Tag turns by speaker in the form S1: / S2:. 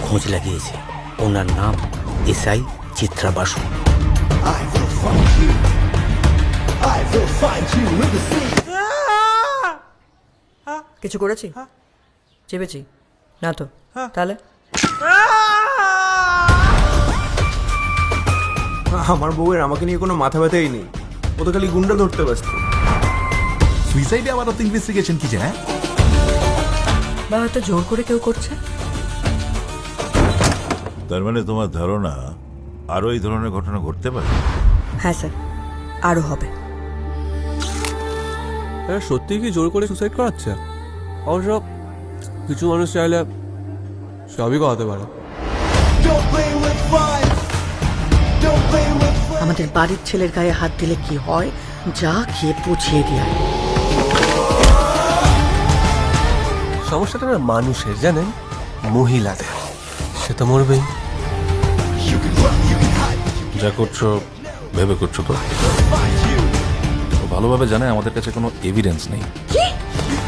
S1: খোঁজ লাগিয়েছে। ওনার নাম এসআই চিত্রা বাসু।
S2: কিছু করেছি? চেপেছি না তো? তাহলে
S3: আমার বউয়ের আমাকে নিয়ে কোনো মাথা ব্যথাই নেই, ও তো খালি গুন্ডা ধরতে ব্যস্ত।
S4: সুইসাইডে আবার তো ইনভেস্টিগেশন কি হ্যাঁ?
S2: বা হয়তো জোর করে কেউ করছে।
S5: তার মানে তোমার ধারণা আরো এই ধরনের ঘটনা ঘটতে পারে?
S2: হ্যাঁ স্যার, আরও হবে।
S6: সত্যি কি জোর করে সুসাইড করাচ্ছে? অবশ্য কিছু মানুষ চাইলে সবই করাতে পারে।
S2: আমাদের বাড়ির ছেলের গায়ে হাত দিলে কি হয়, যা খেয়ে পুছিয়ে দিয়া।
S6: সমস্যাটা না মানুষের, জানেন, মহিলাদের। সে তো মরবেই।
S7: যা করছো ভেবে করছো তো? ও ভালোভাবে জানে আমাদের কাছে কোনো এভিডেন্স নেই।
S2: কি